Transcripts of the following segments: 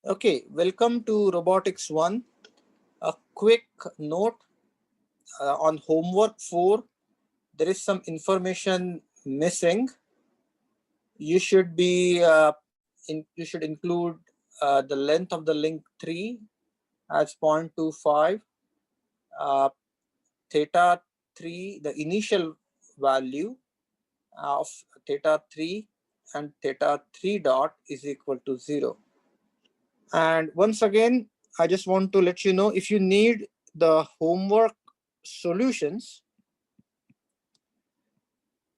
Okay, welcome to Robotics 1. A quick note on homework 4. There is some information missing. You should include the length of the link 3 as 0.25, uh, theta 3, the initial value of theta 3 and theta 3 dot is equal to 0. And once again, I just want to let you know, if you need the homework solutions,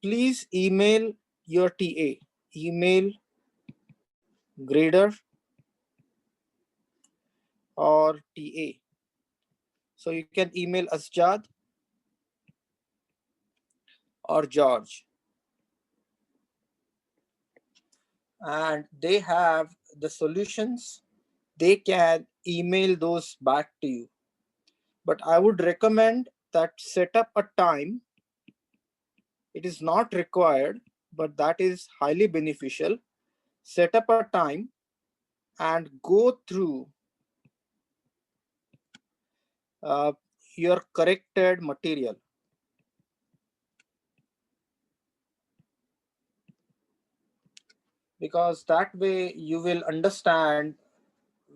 please email your TA, email grader or TA. So you can email Asjad or George, and they have the solutions. They can email those back to you. But I would recommend that set up a time. It is not required, but that is highly beneficial. Set up a time and go through uh, your corrected material, because that way you will understand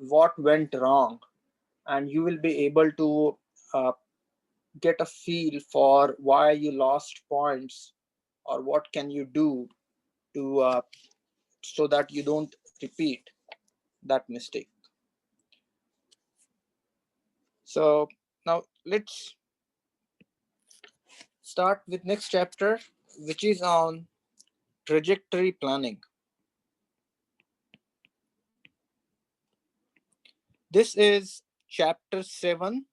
what went wrong and you will be able to get a feel for why you lost points or what can you do to so that you don't repeat that mistake. So now let's start with next chapter, which is on trajectory planning. This is chapter 7.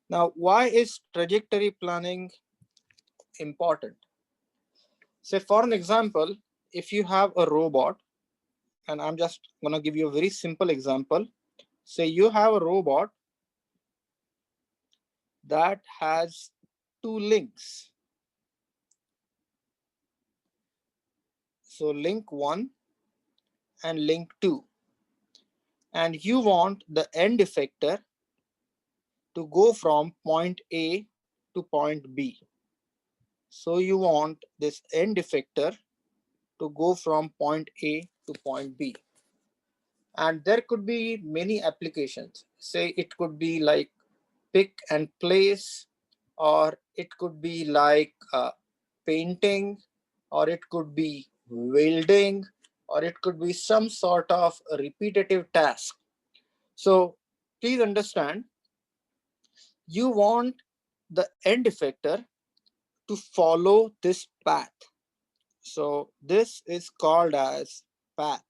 Now, why is trajectory planning important? Say, for an example, if you have a robot, and I'm just going to give you a very simple example. Say you have a robot that has two links. So link 1 and link 2. And you want the end effector to go from point A to point B. So you want this end effector to go from point A to point B. And there could be many applications. Say it could be like pick and place, or it could be like painting, or it could be welding, or it could be some sort of a repetitive task. So please understand, you want the end effector to follow this path. So this is called as path.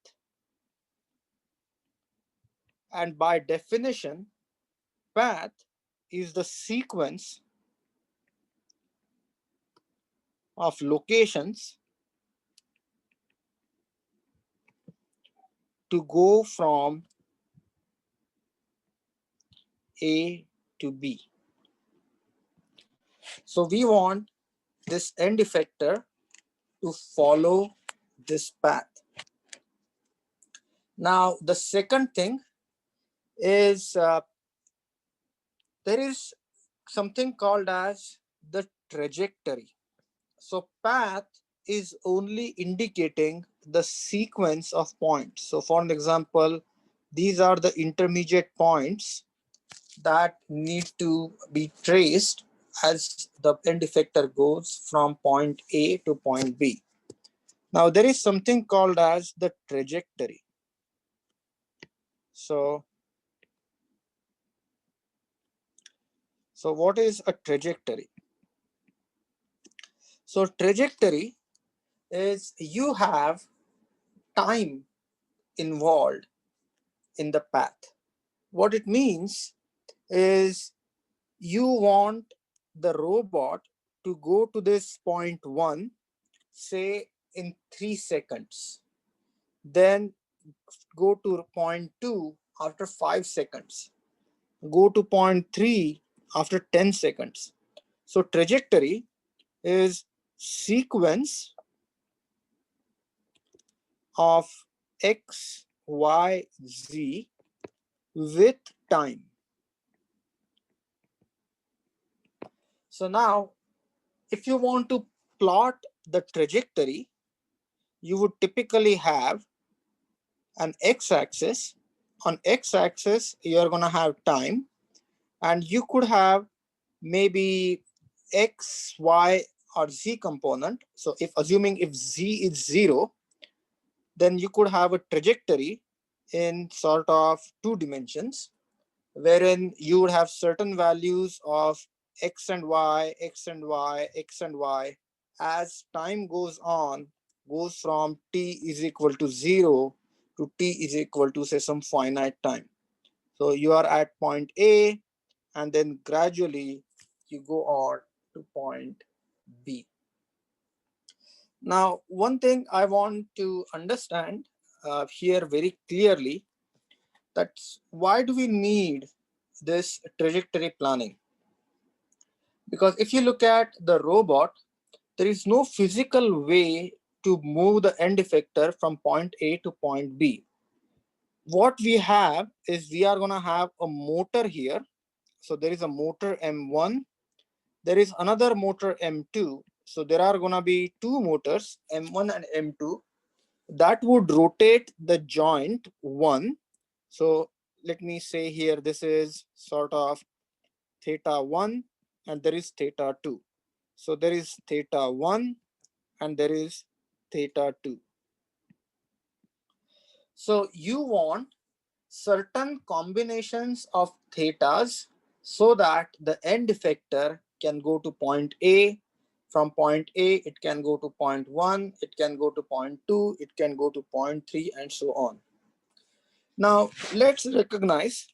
And by definition, path is the sequence of locations to go from A to B. So we want this end effector to follow this path. Now, the second thing is there is something called as the trajectory. So path is only indicating the sequence of points. So for an example, these are the intermediate points that need to be traced as the end effector goes from point A to point B. Now there is something called as the trajectory. So what is a trajectory? So trajectory is you have time involved in the path. What it means is you want the robot to go to this point 1, say in 3 seconds, then go to point 2 after 5 seconds, go to point 3 after 10 seconds. So trajectory is sequence of x, y, z with time. So now, if you want to plot the trajectory, you would typically have an x-axis. On x-axis, you're going to have time, and you could have maybe x, y, or z component. So if assuming if z is 0, then you could have a trajectory in sort of 2 dimensions, wherein you would have certain values of x and y, x and y, x and y. As time goes on, goes from t is equal to 0 to t is equal to, say, some finite time. So you are at point A, and then gradually you go on to point B. Now, one thing I want to understand here very clearly, that's why do we need this trajectory planning? Because if you look at the robot, there is no physical way to move the end effector from point A to point B. What we have is we are going to have a motor here. So there is a motor M1. There is another motor M2. So there are going to be two motors, M1 and M2, that would rotate the joint 1. So let me say here, this is sort of theta 1 and there is theta 2. So there is theta 1 and there is theta 2. So you want certain combinations of thetas so that the end effector can go to point A. From point A, it can go to point 1, it can go to point 2, it can go to point 3, and so on. Now, let's recognize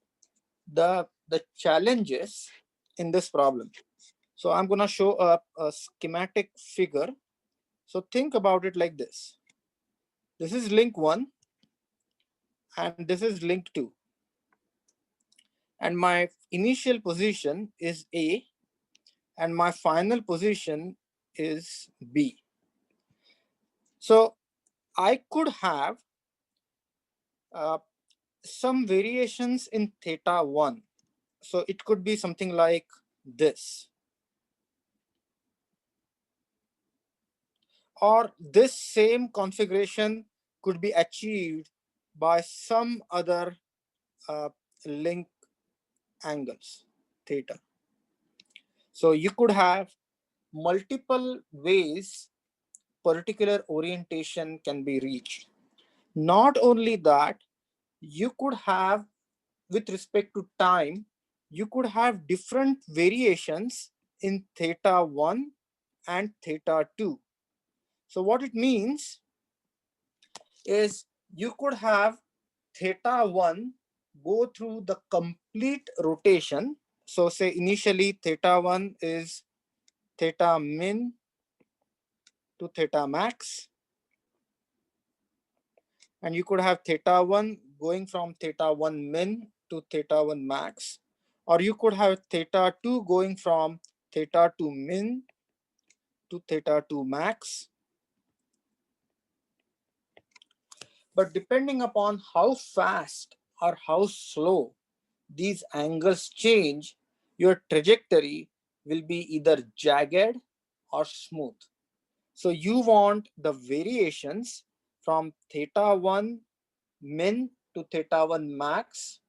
the challenges in this problem. So I'm going to show a schematic figure. So think about it like this. This is link 1 and this is link 2. And my initial position is A and my final position is B. So I could have uh, some variations in theta 1. So it could be something like this. Or this same configuration could be achieved by some other uh, link angles, theta. So you could have multiple ways particular orientation can be reached. Not only that, you could have, with respect to time, you could have different variations in theta 1 and theta 2. So what it means is you could have theta 1 go through the complete rotation. So say initially theta 1 is theta min to theta max, and you could have theta 1 going from theta 1 min to theta 1 max, or you could have theta 2 going from theta 2 min to theta 2 max. But depending upon how fast or how slow these angles change, your trajectory will be either jagged or smooth. So you want the variations from theta 1 min to theta 1 max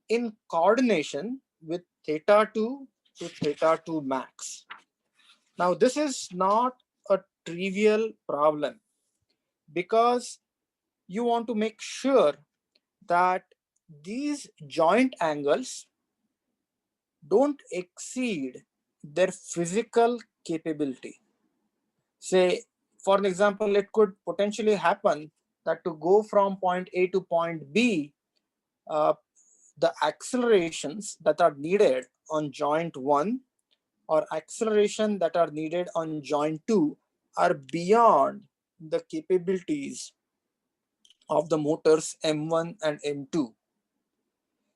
in coordination with theta 2 to theta 2 max. Now this is not a trivial problem because you want to make sure that these joint angles don't exceed their physical capability. Say, for an example, it could potentially happen that to go from point A to point B, the accelerations that are needed on joint 1 or acceleration that are needed on joint 2 are beyond the capabilities of the motors M1 and M2.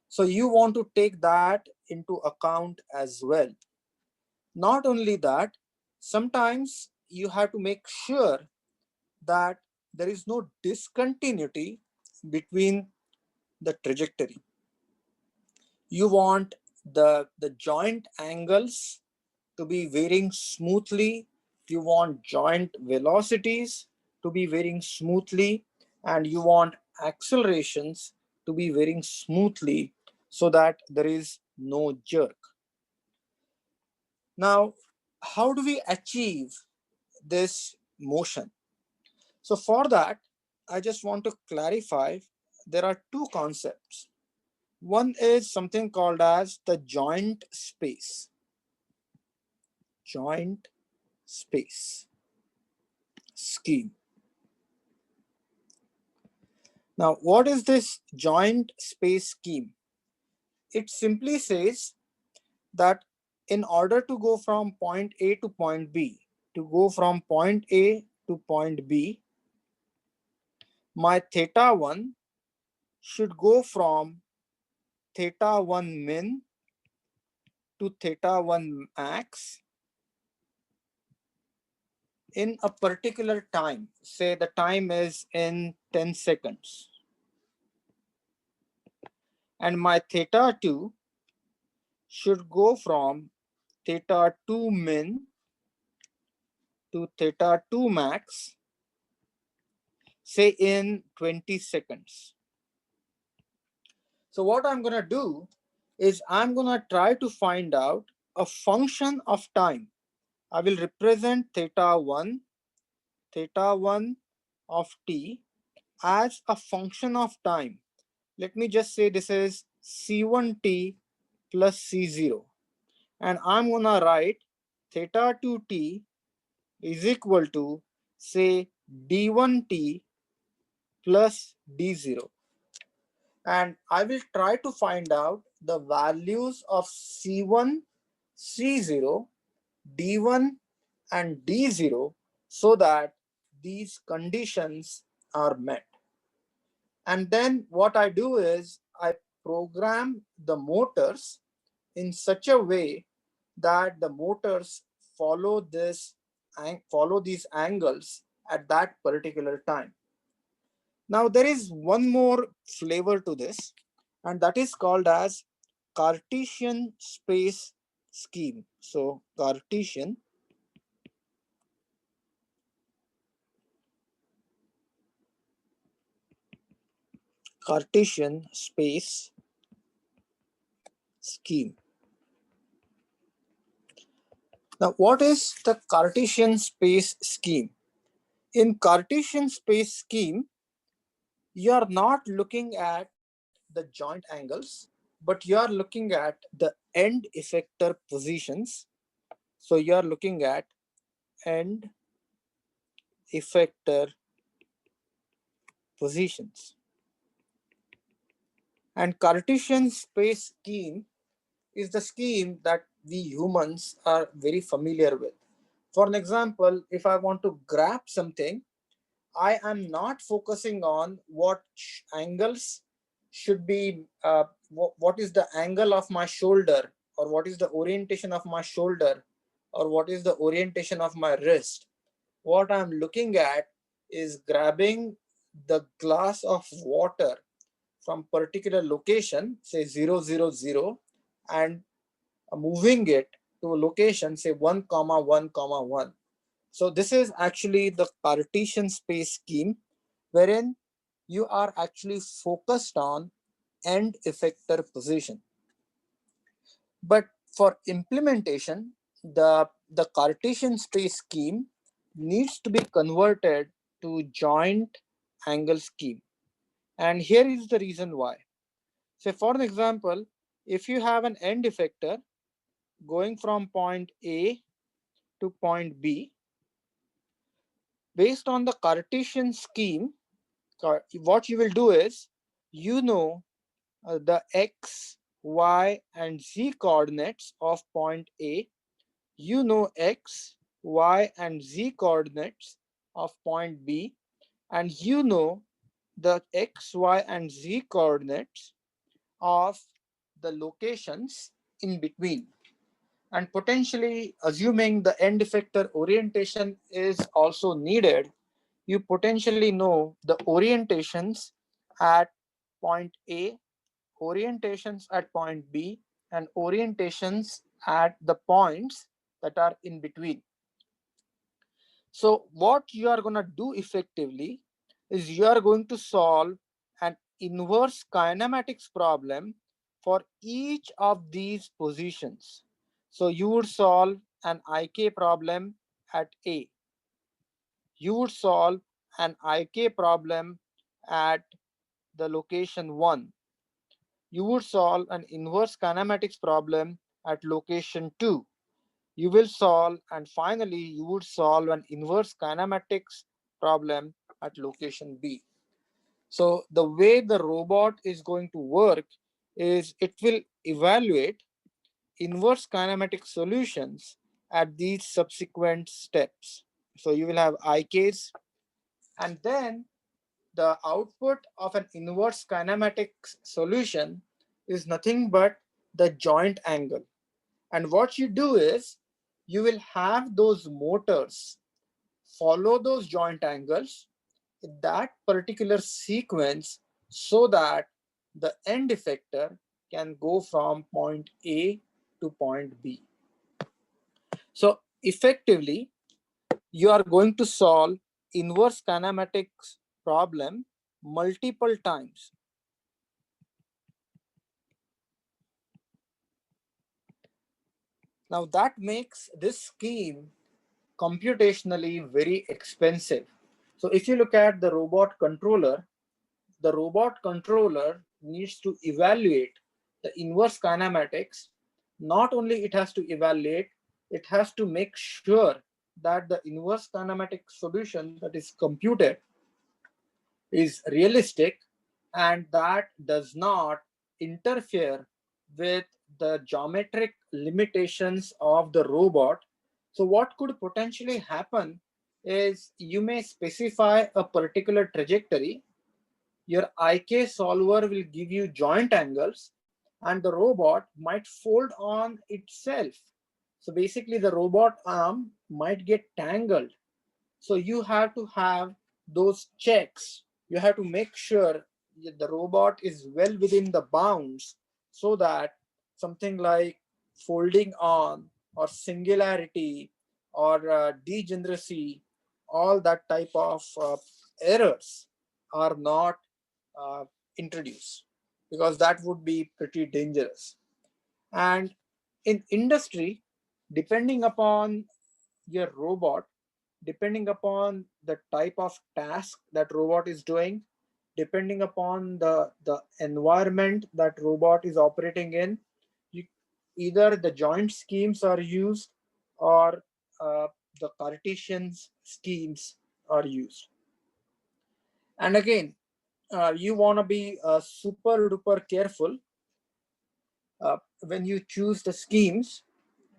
So you want to take that into account as well. Not only that, sometimes you have to make sure that there is no discontinuity between the trajectory. You want the joint angles to be varying smoothly. You want joint velocities to be varying smoothly, and you want accelerations to be varying smoothly so that there is no jerk. Now, how do we achieve this motion? So for that, I just want to clarify there are two concepts. One is something called as the joint space. Joint space scheme. Now, what is this joint space scheme? It simply says that in order to go from point A to point B, to go from point A to point B, my theta 1 should go from theta 1 min to theta 1 max in a particular time. Say the time is in 10 seconds. And my theta 2 should go from theta 2 min to theta 2 max, say in 20 seconds. So what I'm going to do is I'm going to try to find out a function of time. I will represent theta 1 of t as a function of time. Let me just say this is c1t plus c0. And I'm going to write theta 2t is equal to, say, d1t plus d0. And I will try to find out the values of c1, c0, d1 and d0 so that these conditions are met. And then what I do is I program the motors in such a way that the motors follow these angles at that particular time. Now there is one more flavor to this, and that is called as Cartesian space scheme. So Cartesian space scheme. Now what is the Cartesian space scheme? In Cartesian space scheme, you are not looking at the joint angles, but you are looking at the end effector positions. So you are looking at end effector positions. And Cartesian space scheme is the scheme that we humans are very familiar with. For an example, if I want to grab something, I am not focusing on what angles should be, what is the angle of my shoulder, or what is the orientation of my shoulder, or what is the orientation of my wrist. What I'm looking at is grabbing the glass of water from particular location, say 0, 0, 0, and moving it to a location, say 1, 1, 1. So this is actually the Cartesian space scheme, wherein you are actually focused on end effector position. But for implementation, the Cartesian space scheme needs to be converted to joint angle scheme. And here is the reason why. Say for an example, if you have an end effector going from point A to point B, based on the Cartesian scheme, what you will do is, you know the x, y, and z coordinates of point A. You know x, y, and z coordinates of point B, and you know the x, y, and z coordinates of the locations in between. And potentially assuming the end effector orientation is also needed, you potentially know the orientations at point A, orientations at point B, and orientations at the points that are in between. So what you are going to do effectively is you are going to solve an inverse kinematics problem for each of these positions. So you would solve an IK problem at A. You would solve an IK problem at the location 1. You would solve an inverse kinematics problem at location 2. You will solve, and finally you would solve an inverse kinematics problem at location B. So the way the robot is going to work is it will evaluate inverse kinematic solutions at these subsequent steps. So you will have IKs, and then the output of an inverse kinematics solution is nothing but the joint angle. And what you do is you will have those motors follow those joint angles in that particular sequence so that the end effector can go from point A to point B. So effectively, you are going to solve inverse kinematics problem multiple times. Now that makes this scheme computationally very expensive. So if you look at the robot controller needs to evaluate the inverse kinematics. Not only it has to evaluate, it has to make sure that the inverse kinematic solution that is computed is realistic and that does not interfere with the geometric limitations of the robot. So what could potentially happen is you may specify a particular trajectory. Your IK solver will give you joint angles and the robot might fold on itself. So basically the robot arm might get tangled. So you have to have those checks. You have to make sure the robot is well within the bounds so that something like folding on or singularity or degeneracy, all that type of errors are not uh, introduced, because that would be pretty dangerous. And in industry, depending upon your robot, depending upon the type of task that robot is doing, depending upon the environment that robot is operating in, you, either the joint schemes are used or the Cartesian schemes are used. And again, you want to be super duper careful when you choose the schemes,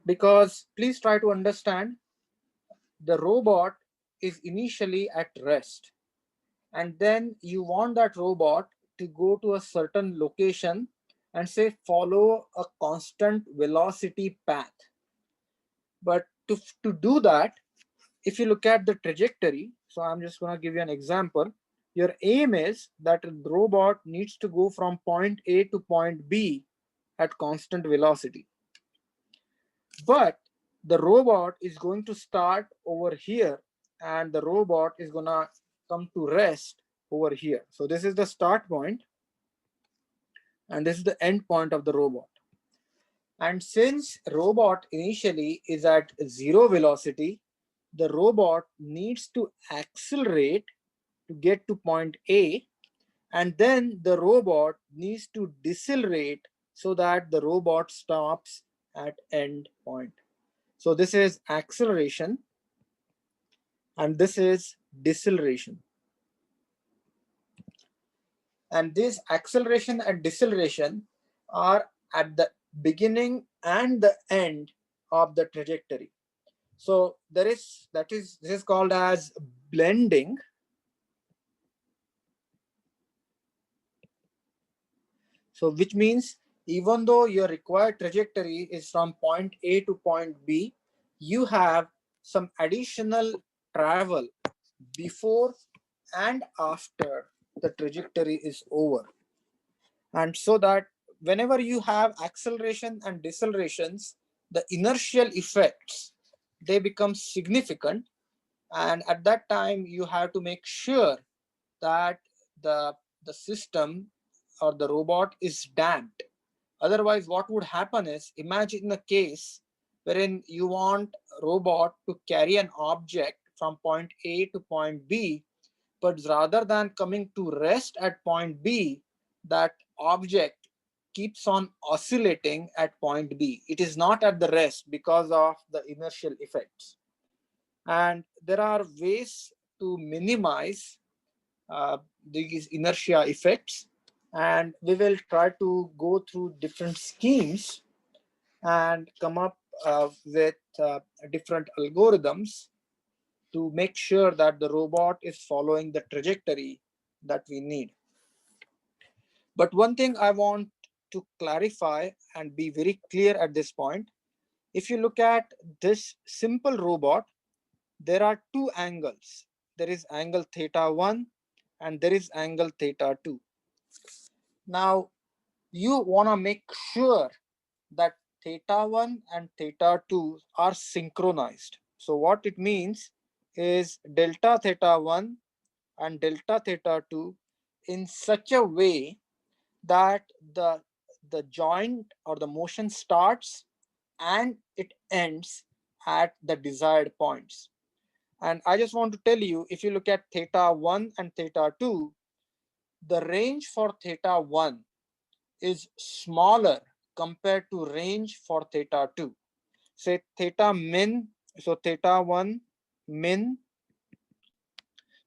because please try to understand the robot is initially at rest, and then you want that robot to go to a certain location and say follow a constant velocity path. But to do that, if you look at the trajectory, so I'm just going to give you an example. Your aim is that the robot needs to go from point A to point B at constant velocity. But the robot is going to start over here and the robot is going to come to rest over here. So this is the start point and this is the end point of the robot. And since robot initially is at zero velocity, the robot needs to accelerate to get to point A, and then the robot needs to decelerate so that the robot stops at end point. So this is acceleration and this is deceleration. And this acceleration and deceleration are at the beginning and the end of the trajectory. So this is called as blending. So which means Even though your required trajectory is from point A to point B, you have some additional travel before and after the trajectory is over. And so that whenever you have acceleration and decelerations, the inertial effects, they become significant, and at that time you have to make sure that the the system or the robot is damped. Otherwise, what would happen is, imagine a case wherein you want a robot to carry an object from point A to point B, but rather than coming to rest at point B, that object keeps on oscillating at point B. It is not at the rest because of the inertial effects. And there are ways to minimize these inertia effects, and we will try to go through different schemes and come up with different algorithms to make sure that the robot is following the trajectory that we need. But one thing I want to clarify and be very clear at this point, if you look at this simple robot, there are two angles. There is angle theta 1 and there is angle theta 2. Now, you want to make sure that theta 1 and theta 2 are synchronized. So what it means is delta theta 1 and delta theta 2 in such a way that the joint or the motion starts and it ends at the desired points. And I just want to tell you, if you look at theta 1 and theta 2, the range for theta 1 is smaller compared to range for theta 2. Say theta min, so theta 1 min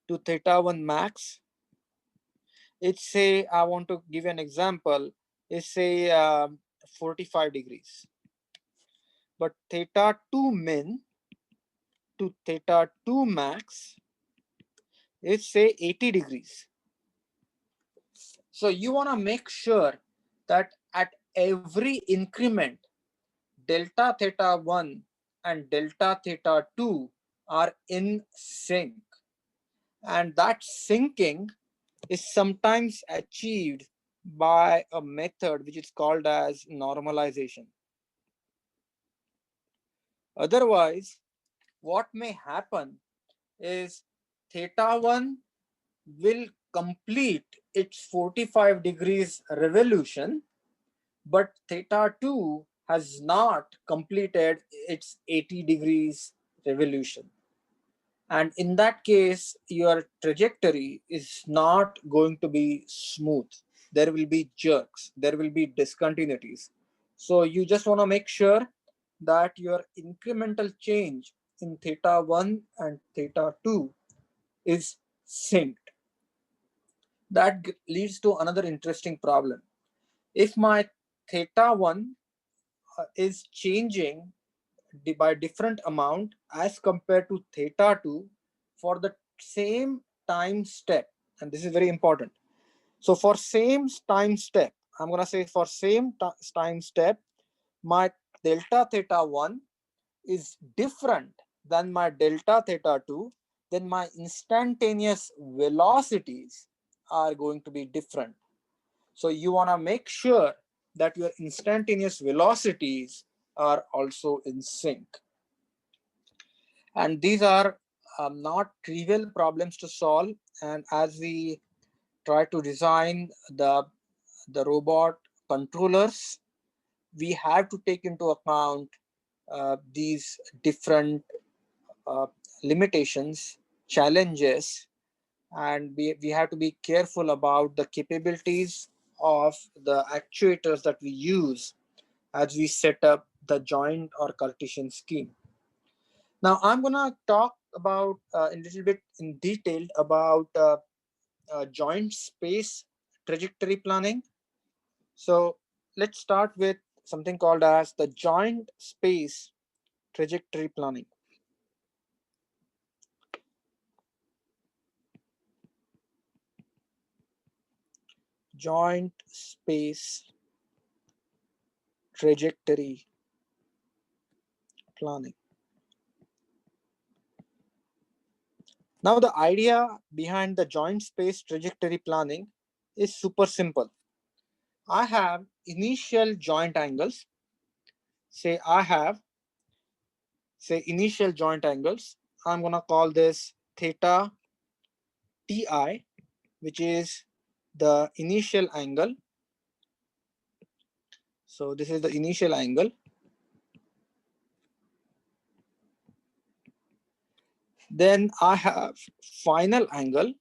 to theta 1 max. It's say, I want to give you an example, is say 45 degrees. But theta 2 min to theta 2 max is say 80 degrees. So you want to make sure that at every increment, delta theta 1 and delta theta 2 are in sync. And that syncing is sometimes achieved by a method which is called as normalization. Otherwise, what may happen is theta 1 will complete its 45 degrees revolution, but theta 2 has not completed its 80 degrees revolution. And in that case, your trajectory is not going to be smooth. There will be jerks, there will be discontinuities. So you just want to make sure that your incremental change in theta 1 and theta 2 is synced. That leads to another interesting problem. If my theta 1 is changing by different amount as compared to theta 2 for the same time step, and this is very important. So for same time step, I'm going to say for same time step, my delta theta 1 is different than my delta theta 2, then my instantaneous velocities are going to be different. So you want to make sure that your instantaneous velocities are also in sync. And these are not trivial problems to solve. And as we try to design the robot controllers, we have to take into account these different uh, limitations, challenges, and we have to be careful about the capabilities of the actuators that we use as we set up the joint or Cartesian scheme. Now I'm going to talk about a little bit in detail about joint space trajectory planning. So let's start with something called as the joint space trajectory planning. Joint space trajectory planning. Now the idea behind the joint space trajectory planning is super simple. I have initial joint angles. Say initial joint angles. I'm gonna call this theta ti, which is the initial angle. So this is the initial angle. Then I have final angle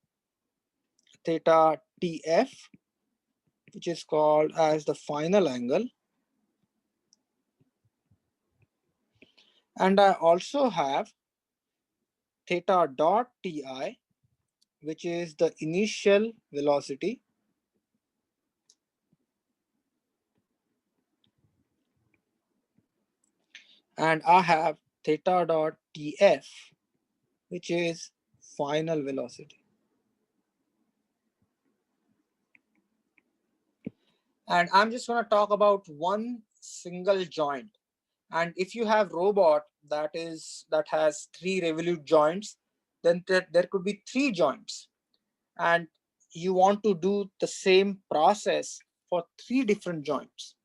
theta tf, which is called as the final angle. And I also have theta dot ti, which is the initial velocity. And I have theta dot tf, which is final velocity. And I'm just going to talk about one single joint. And if you have robot that has 3 revolute joints, then there could be 3 joints. And you want to do the same process for 3 different joints.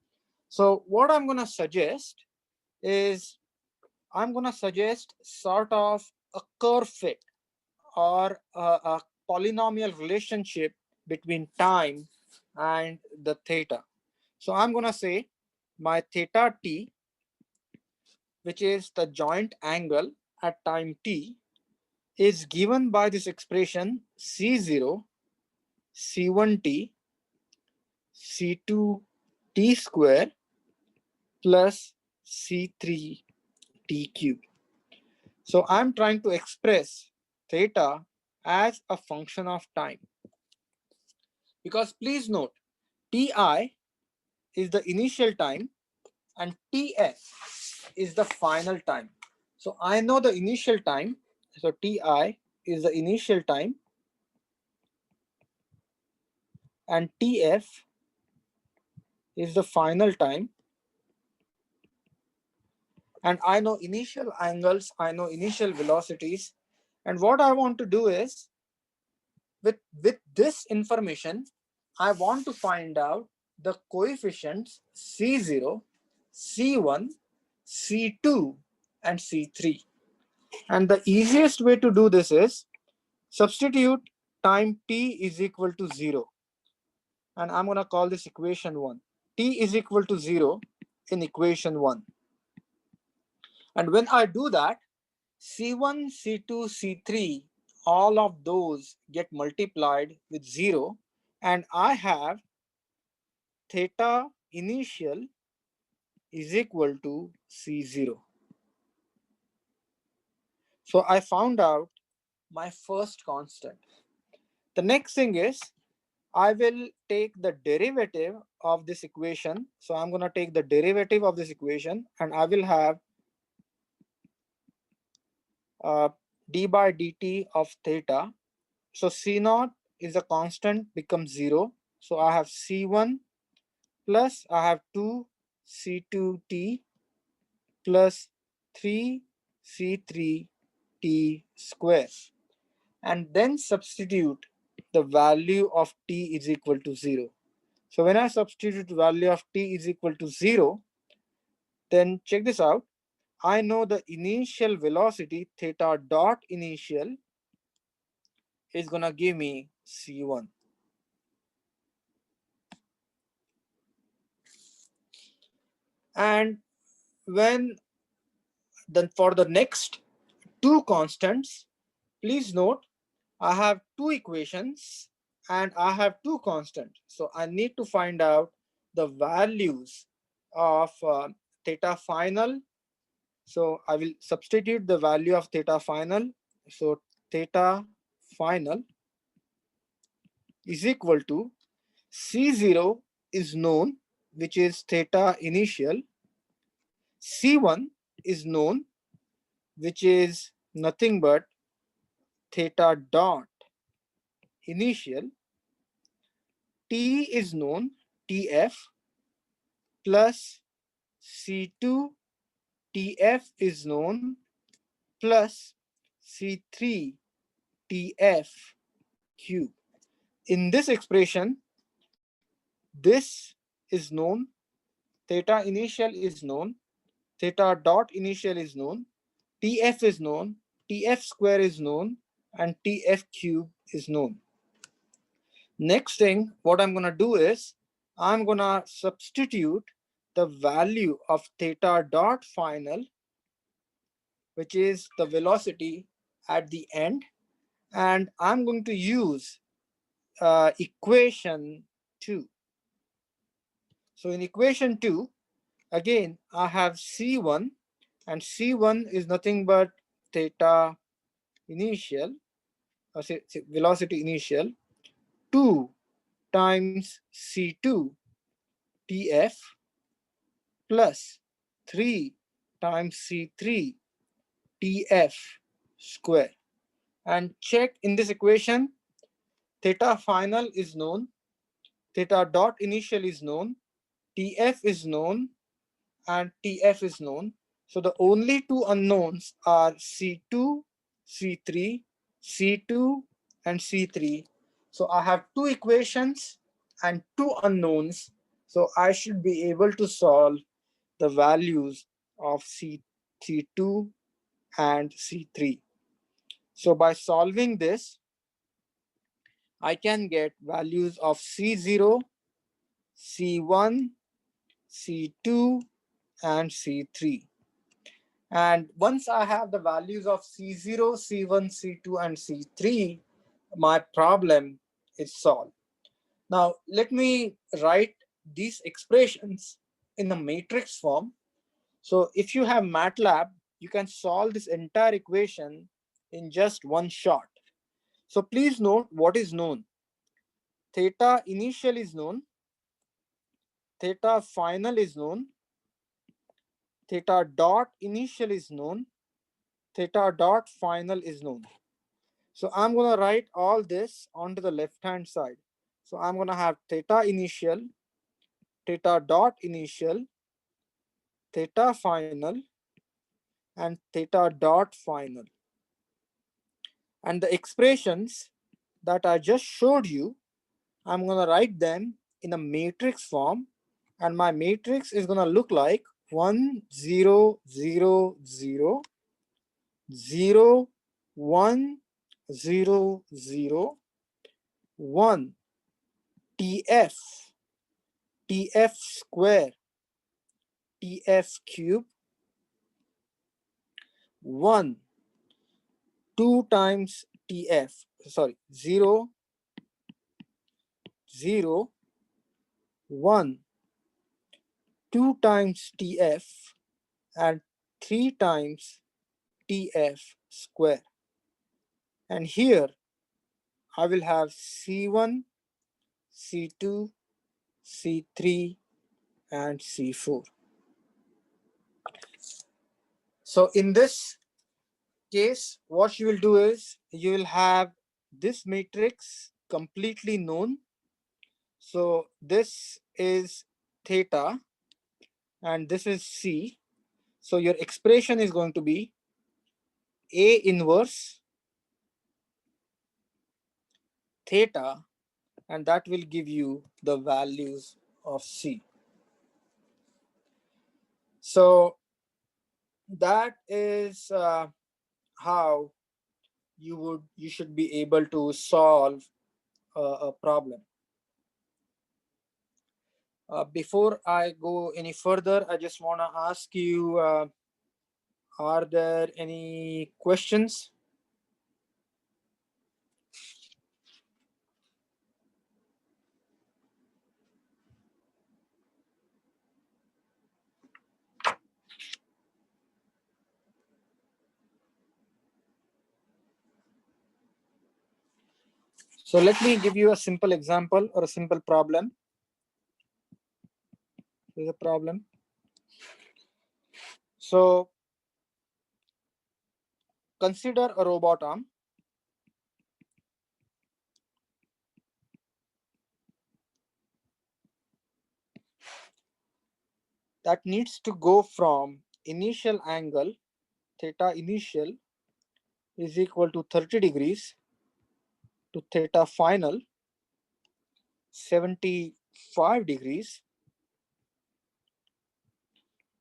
So what I'm going to suggest is I'm going to suggest sort of a curve fit or a polynomial relationship between time and the theta. So I'm going to say my theta t, which is the joint angle at time t, is given by this expression C0, C1t, C2t square plus C3t cube. So I'm trying to express theta as a function of time. Because please note, Ti is the initial time and Tf is the final time. So I know the initial time. So Ti is the initial time and Tf is the final time. And I know initial angles, I know initial velocities. And what I want to do is, with this information, I want to find out the coefficients C0, C1, C2, and C3. And the easiest way to do this is substitute time t is equal to 0. And I'm going to call this equation 1. T is equal to 0 in equation 1. And when I do that, C1, C2, C3, all of those get multiplied with 0. And I have theta initial is equal to C0. So I found out my first constant. The next thing is I will take the derivative of this equation. So I'm going to take the derivative of this equation and I will have d by dt of theta. So C0 is a constant, becomes 0. So I have C1 plus I have 2 C2t plus 3 C3t square. And then substitute the value of t is equal to 0. So when I substitute value of t is equal to 0, then check this out. I know the initial velocity theta dot initial is going to give me C1. And when then for the next 2 constants, please note I have 2 equations and I have 2 constants. So I need to find out the values of theta final. So I will substitute the value of theta final. So theta final is equal to C0 is known, which is theta initial. C1 is known, which is nothing but theta dot initial. T is known, Tf plus C2 TF is known plus C3 TF cube. In this expression, this is known, theta initial is known, theta dot initial is known, TF is known, TF square is known, and TF cube is known. Next thing, what I'm going to do is I'm going to substitute the value of theta dot final, which is the velocity at the end, and I'm going to use equation 2. So in equation 2, again, I have C1, and C1 is nothing but theta initial, velocity initial, 2 times C2 TF plus 3 times C3 TF square. And check in this equation, theta final is known, theta dot initial is known, TF is known, and TF is known. So the only two unknowns are C2, C3, C2, and C3. So I have two equations and two unknowns. So I should be able to solve the values of C2 and C3. So by solving this, I can get values of C0, C1, C2, and C3. And once I have the values of C0, C1, C2, and C3, my problem is solved. Now, let me write these expressions in a matrix form. So if you have MATLAB, you can solve this entire equation in just one shot. So please note what is known. Theta initial is known, theta final is known, theta dot initial is known, theta dot final is known. So I'm going to write all this onto the left hand side. So I'm going to have theta initial, theta dot initial, theta final, and theta dot final. And the expressions that I just showed you, I'm going to write them in a matrix form. And my matrix is going to look like 1, 0, 0, 0, 0, 1, 0, 0, 1, TF, TF square, TF cube, 1, 2 times TF, sorry, 0, 0, 1, 2 times TF, and 3 times TF square. And here I will have C1, C2, C3, and C4. So in this case, what you will do is you will have this matrix completely known. So this is theta and this is C. So your expression is going to be A inverse theta, and that will give you the values of C. So that is how you should be able to solve a problem. Before I go any further, I just want to ask you, are there any questions? So let me give you a simple example or a simple problem. Here's a problem. So consider a robot arm. that needs to go from initial angle theta initial is equal to 30 degrees to theta final 75 degrees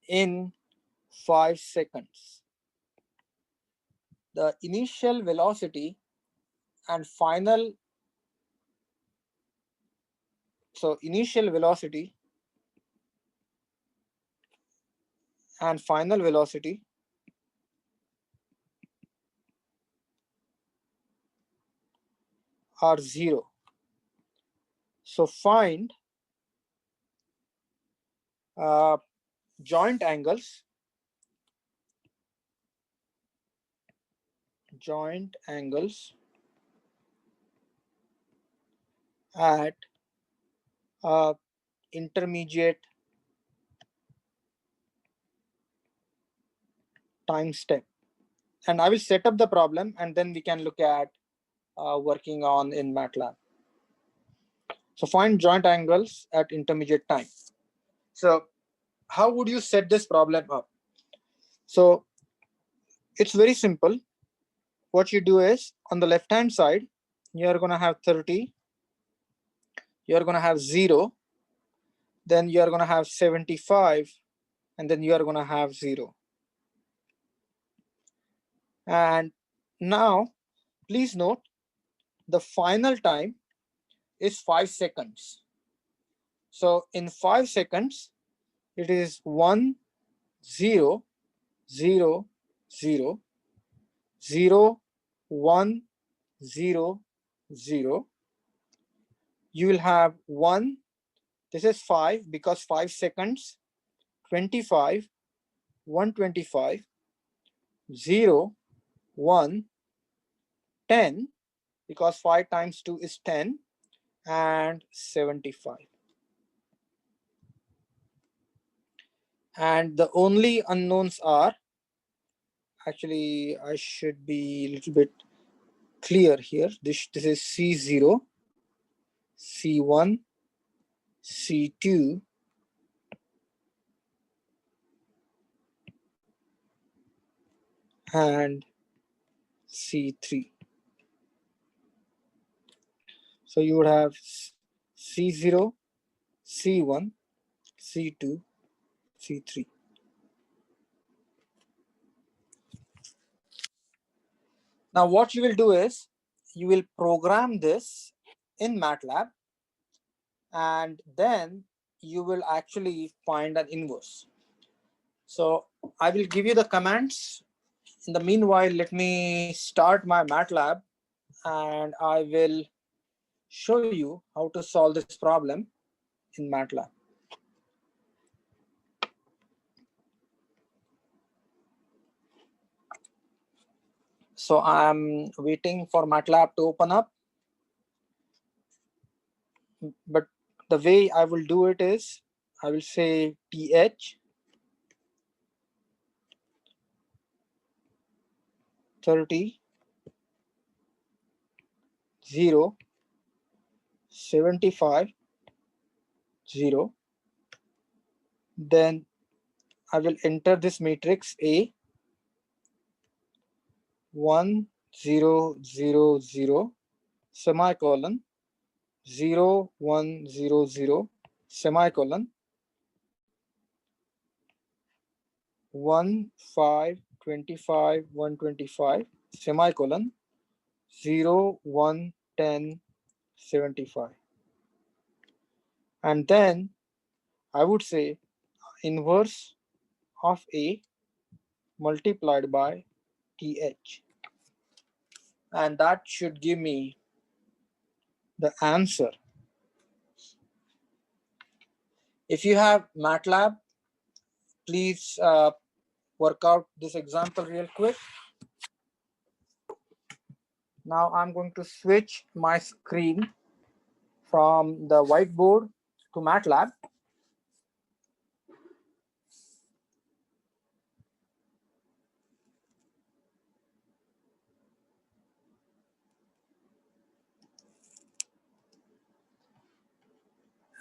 in 5 seconds. The initial velocity and final, so initial velocity and final velocity are 0. So find joint angles at intermediate time step. And I will set up the problem and then we can look at working on in MATLAB. So find joint angles at intermediate time. So how would you set this problem up? So it's very simple. What you do is on the left hand side, you're going to have 30, you're going to have 0, then you're going to have 75, and then you are going to have 0. And now, please note, the final time is 5 seconds. So in 5 seconds, it is 1, 0, 0, 0, 0, 1, 0, 0. You will have 1, this is 5 because 5 seconds, 25, 125, 0, 1, 10, because 5 times 2 is 10, and 75. And the only unknowns are, actually I should be a little bit clear here. This is C0, C1, C2, and C3. So you would have C0, C1, C2, C3. Now what you will do is you will program this in MATLAB and then you will actually find an inverse. So I will give you the commands. In the meanwhile, let me start my MATLAB and I will show you how to solve this problem in MATLAB. So I'm waiting for MATLAB to open up. But the way I will do it is I will say TH 30 0 75 0. Then I will enter this matrix A 1 0 0 0 semicolon 0 1 0 0 semicolon 1 5 25 125 semicolon 0 1 10 75. And then I would say inverse of A multiplied by TH. And that should give me the answer. If you have MATLAB, please work out this example real quick. Now I'm going to switch my screen from the whiteboard to MATLAB.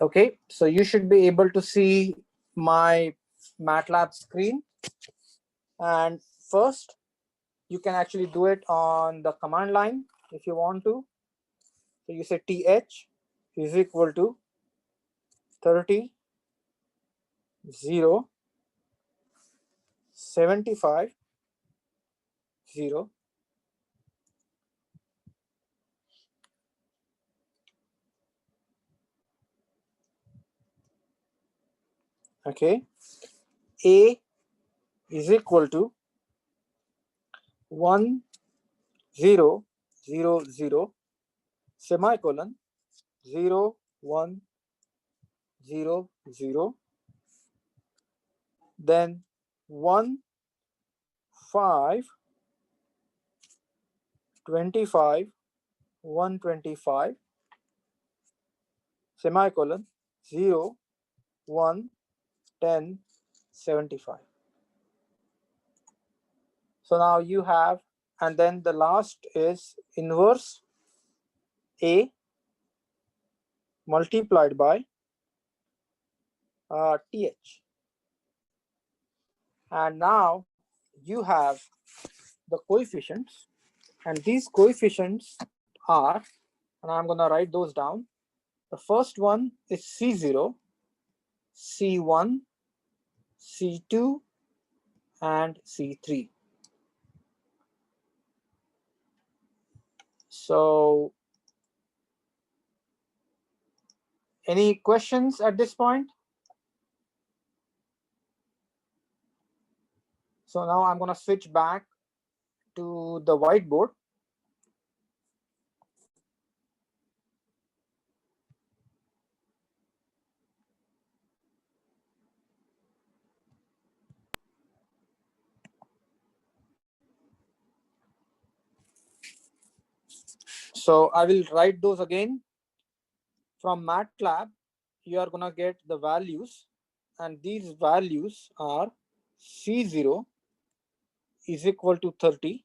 Okay, so you should be able to see my MATLAB screen. And first, you can actually do it on the command line if you want to. So you say th is equal to 30, 0, 75, 0. Okay. A is equal to 1, 0, 0, 0, semicolon, 0, 1, 0, 0, then 1, 5, 25, 125, semicolon, 0, 1, 10, 75. So now you have, and then the last is inverse A multiplied by TH. And now you have the coefficients, and these coefficients are, and I'm going to write those down. The first one is C0, C1, C2, and C3. So any questions at this point? So now I'm going to switch back to the whiteboard. So I will write those again. From MATLAB, you are going to get the values, and these values are C0 is equal to 30,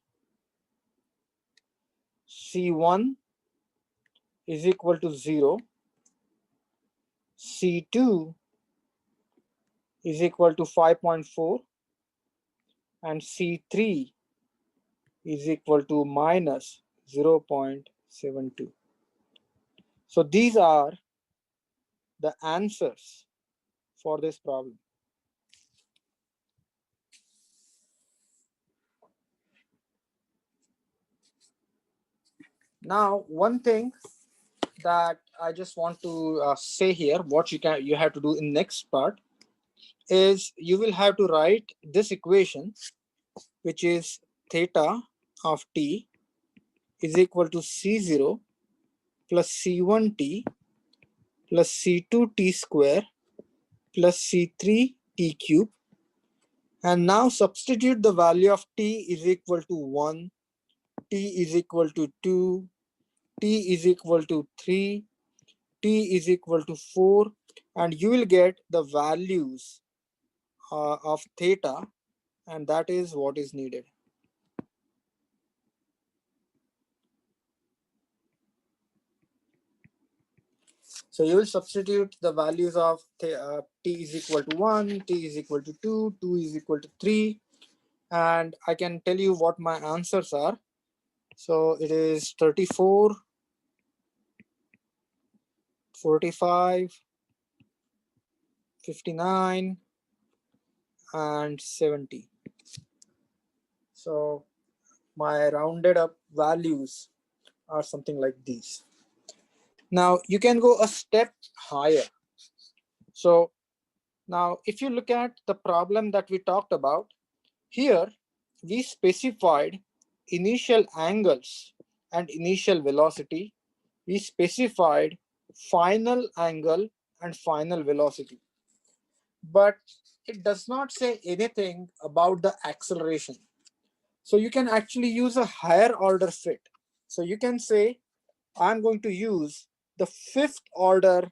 C1 is equal to 0, C2 is equal to 5.4, and C3 is equal to minus 0.72. So these are the answers for this problem. Now, one thing that I just want to say here, what you have to do in next part is you will have to write this equation, which is theta of t is equal to C0 plus C1t plus C2t square plus C3t cube. And now substitute the value of t is equal to 1, t is equal to 2, t is equal to 3, t is equal to 4, and you will get the values of theta, and that is what is needed. So you will substitute the values of t is equal to 1, t is equal to 2, 2 is equal to 3, and I can tell you what my answers are. So it is 34, 45, 59, and 70. So my rounded up values are something like these. Now you can go a step higher. So now if you look at the problem that we talked about, here we specified initial angles and initial velocity. We specified final angle and final velocity. But it does not say anything about the acceleration. So you can actually use a higher order fit. So you can say, I'm going to use the fifth order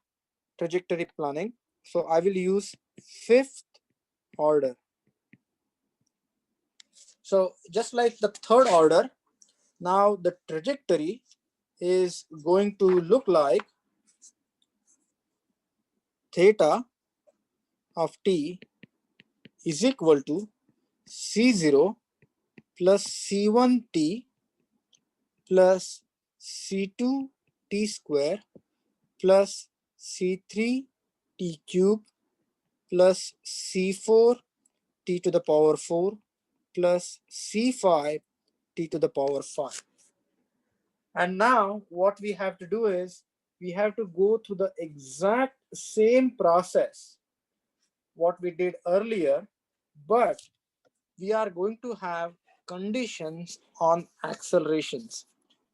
trajectory planning. So I will use fifth order. So just like the third order, now the trajectory is going to look like theta of t is equal to C0 plus C1t plus C2t square plus C3t cube plus C4t to the power 4 plus C5t to the power 5. And now what we have to do is we have to go through the exact same process what we did earlier, but we are going to have conditions on accelerations.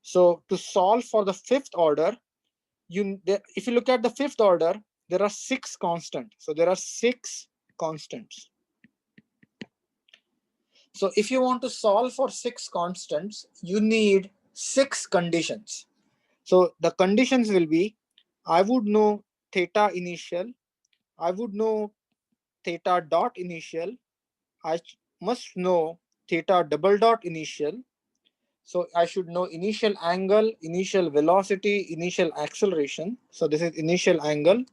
So to solve for the fifth order, if you look at the fifth order, there are 6 constants. So there are 6 constants. So if you want to solve for 6 constants, you need 6 conditions. So the conditions will be, I would know theta initial, I would know theta dot initial, I must know theta double dot initial. So I should know initial angle, initial velocity, initial acceleration. So this is initial angle.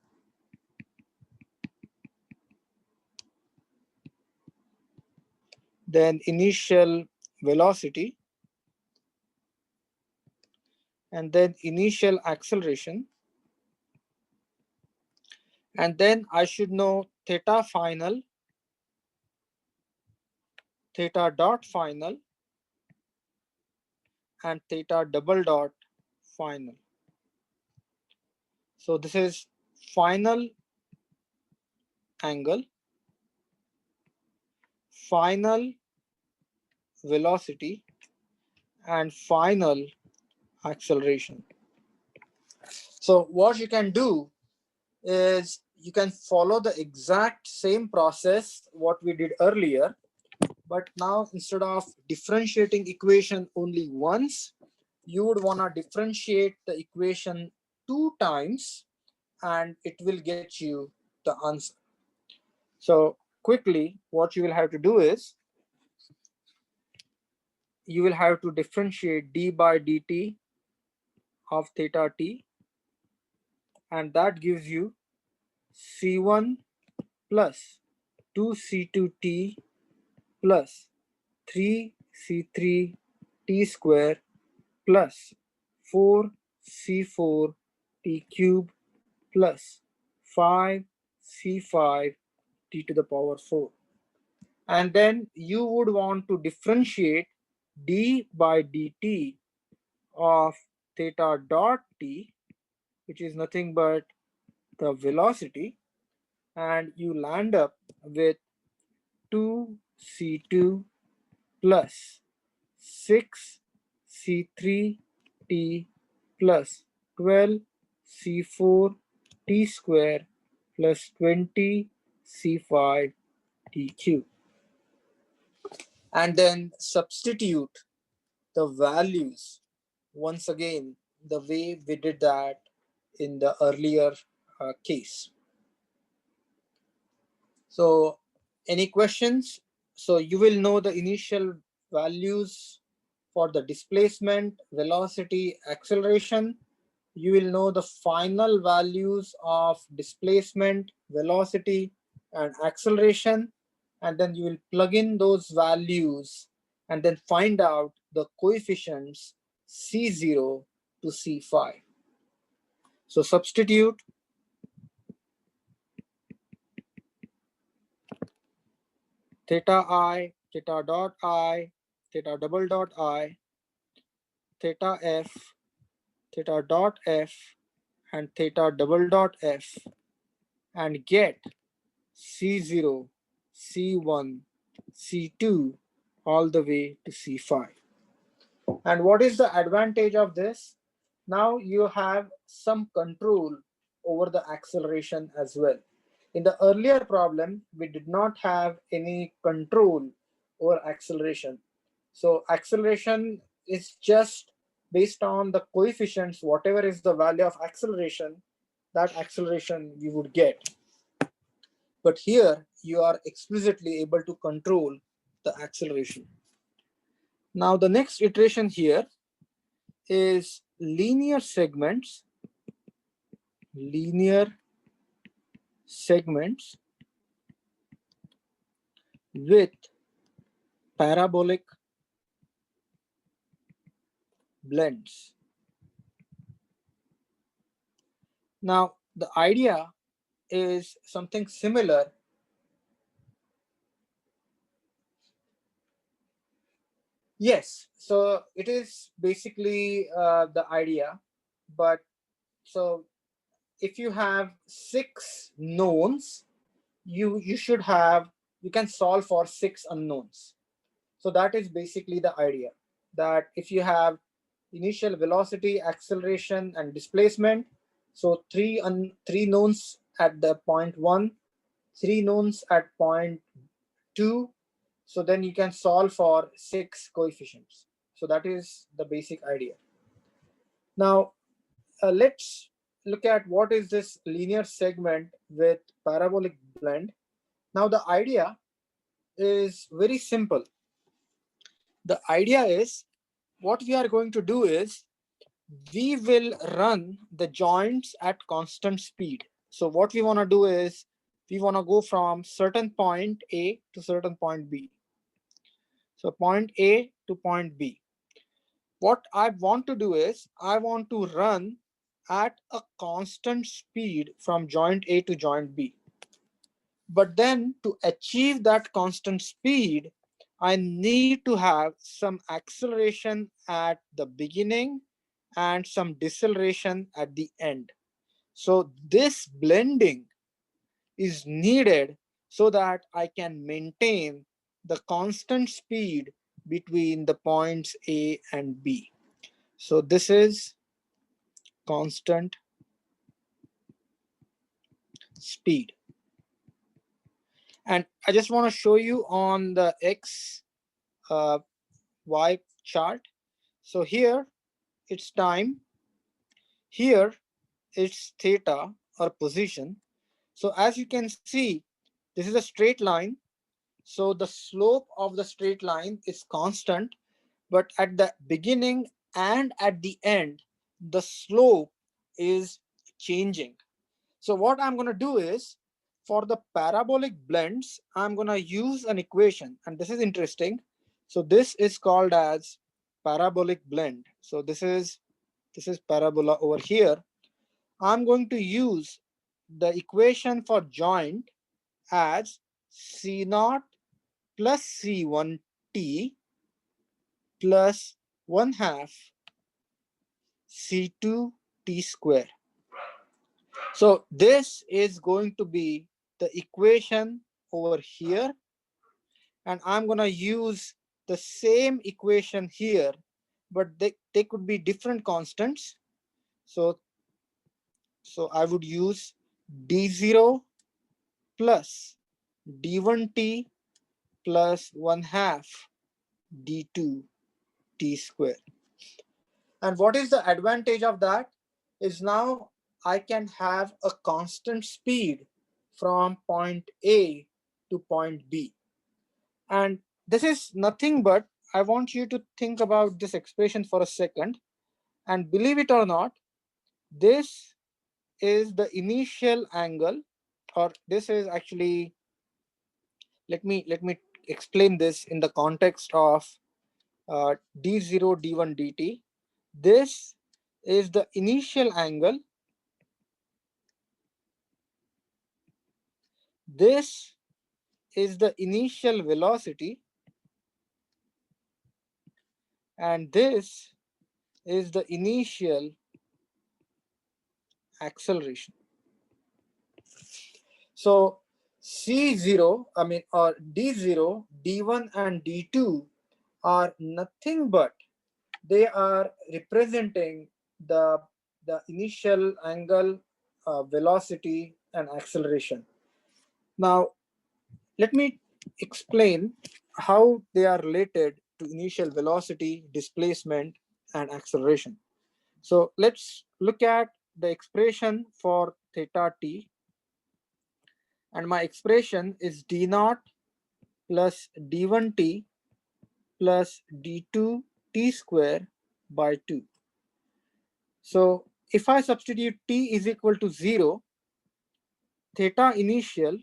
Then initial velocity, and then initial acceleration. And then I should know theta final, theta dot final, and theta double dot final. So this is final angle, final velocity, and final acceleration. So what you can do is you can follow the exact same process what we did earlier, but now instead of differentiating equation only once, you would want to differentiate the equation 2 times and it will get you the answer. So quickly, what you will have to do is you will have to differentiate d by dt of theta t, and that gives you c1 plus 2c2t plus 3c3t square plus 4c4t cube plus 5c5t to the power 4. And then you would want to differentiate d by dt of theta dot t, which is nothing but the velocity, and you land up with 2c2 plus 6c3t plus 12c4t square plus 20c5t cube. And then substitute the values once again the way we did that in the earlier case. So any questions? So you will know the initial values for the displacement, velocity, acceleration. You will know the final values of displacement, velocity, and acceleration. And then you will plug in those values and then find out the coefficients C0 to C5. So substitute theta I, theta dot I, theta double dot I, theta F, theta dot F, and theta double dot F, and get C0, C1, C2, all the way to C5. And what is the advantage of this? Now you have some control over the acceleration as well. In the earlier problem, we did not have any control over acceleration. So acceleration is just based on the coefficients, whatever is the value of acceleration, that acceleration you would get. But here you are explicitly able to control the acceleration. Now the next iteration here is linear segments with parabolic blends. Now, the idea is something similar. Yes, so it is basically the idea, but so if you have 6 knowns, you should have, you can solve for 6 unknowns. So that is basically the idea, that if you have initial velocity, acceleration, and displacement, so three knowns at the point 1, 3 knowns at point 2, so then you can solve for 6 coefficients. So that is the basic idea. Now let's look at what is this linear segment with parabolic blend. Now the idea is very simple. The idea is, what we are going to do is, we will run the joints at constant speed. So what we want to do is, we want to go from certain point A to certain point B. So point A to point B. What I want to do is, I want to run at a constant speed from joint A to joint B. But then to achieve that constant speed, I need to have some acceleration at the beginning and some deceleration at the end. So this blending is needed so that I can maintain the constant speed between the points A and B. So this is constant speed. And I just want to show you on the X Y chart. So here it's time, here it's theta or position. So as you can see, this is a straight line. So the slope of the straight line is constant, but at the beginning and at the end, the slope is changing. So what I'm going to do is, for the parabolic blends, I'm going to use an equation, and this is interesting. So this is called as parabolic blend. So this is parabola over here. I'm going to use the equation for joint as C naught plus C1t plus 1 half C2t square. So this is going to be the equation over here, and I'm going to use the same equation here, but they could be different constants. So I would use d0 plus d1t plus 1 half d2t square. And what is the advantage of that is, now I can have a constant speed from point A to point B. And this is nothing but, I want you to think about this expression for a second. And believe it or not, this is the initial angle, or this is actually, let me explain this in the context of d0 d1 dt. This is the initial angle, this is the initial velocity, and this is the initial acceleration. So C0, or D0, D1 and D2 are nothing but, they are representing the initial angle, velocity, and acceleration. Now, let me explain how they are related to initial velocity, displacement, and acceleration. So let's look at the expression for theta t, and my expression is d naught plus d1t plus d2t square by 2. So if I substitute t is equal to 0, theta initial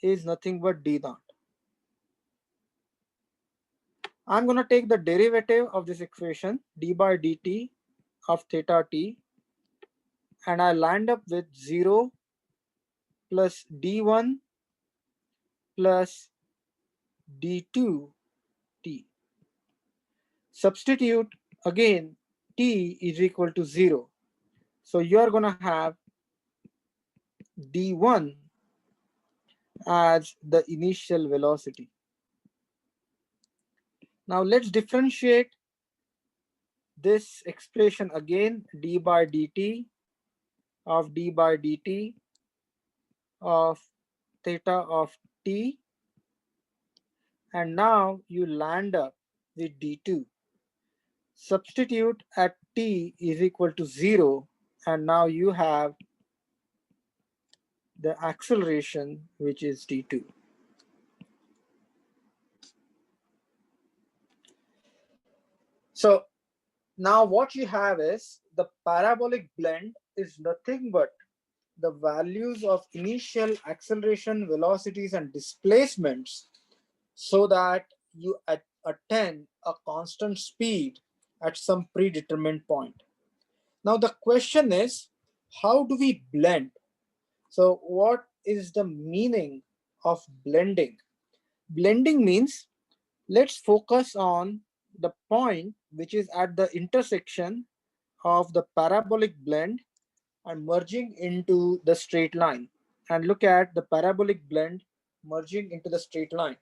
is nothing but d naught. I'm going to take the derivative of this equation, d by dt of theta t, and I land up with 0 plus d1 plus d2 t. Substitute again, t is equal to 0. So you are going to have d1 as the initial velocity. Now let's differentiate this expression again, d by dt of d by dt of theta of t, and now you land up with d2. Substitute at t is equal to 0, and now you have the acceleration, which is d2. So now what you have is the parabolic blend is nothing but the values of initial acceleration, velocities, and displacements so that you attain a constant speed at some predetermined point. Now the question is, how do we blend? So what is the meaning of blending? Blending means, let's focus on the point which is at the intersection of the parabolic blend and merging into the straight line. And look at the parabolic blend merging into the straight line.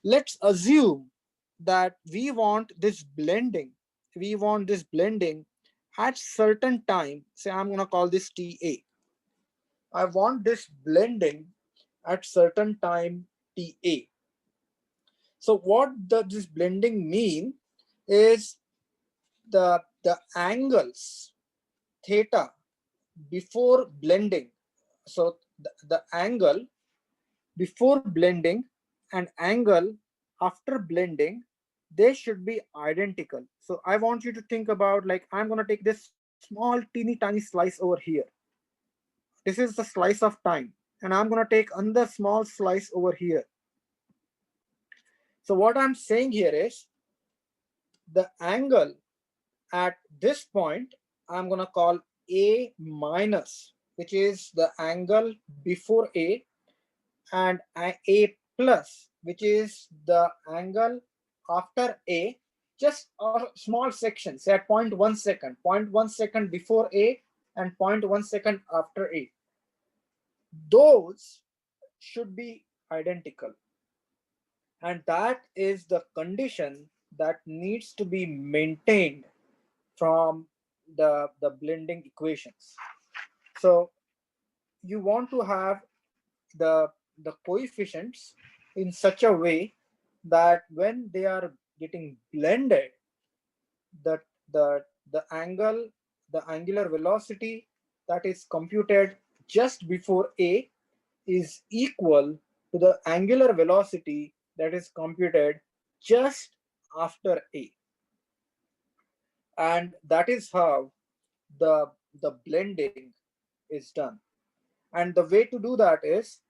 Let's assume that we want this blending. We want this blending at certain time. Say I'm going to call this TA. I want this blending at certain time TA. So what does this blending mean is the angles theta before blending. So the angle before blending and angle after blending, they should be identical. So I want you to think about, like, I'm going to take this small teeny tiny slice over here. This is the slice of time, and I'm going to take another small slice over here. So what I'm saying here is the angle at this point I'm going to call a minus, which is the angle before a, and a plus, which is the angle after a, just a small section, say at 0.1 second, 0.1 second before a and 0.1 second after a. Those should be identical, and that is the condition that needs to be maintained from the blending equations. So you want to have the coefficients in such a way that when they are getting blended, that the angle, the angular velocity that is computed just before a is equal to the angular velocity that is computed just after a. And that is how the blending is done. And the way to do that is,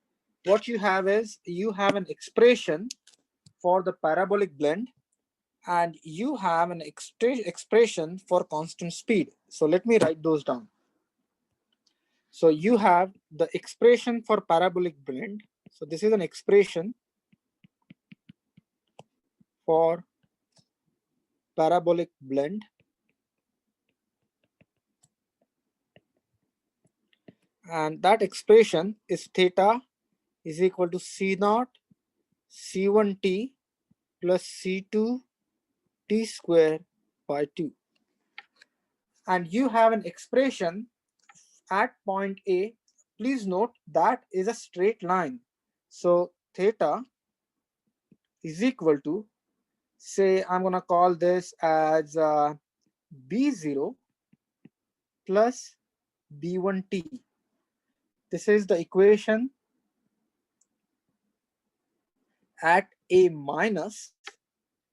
what you have is, you have an expression for the parabolic blend, and you have an expression for constant speed. So let me write those down. So you have the expression for parabolic blend. So this is an expression for parabolic blend. And that expression is theta is equal to C naught C1t plus C2 t square by 2. And you have an expression at point A. Please note that is a straight line. So theta is equal to, say, I'm going to call this as B0 plus B1t. This is the equation at A minus,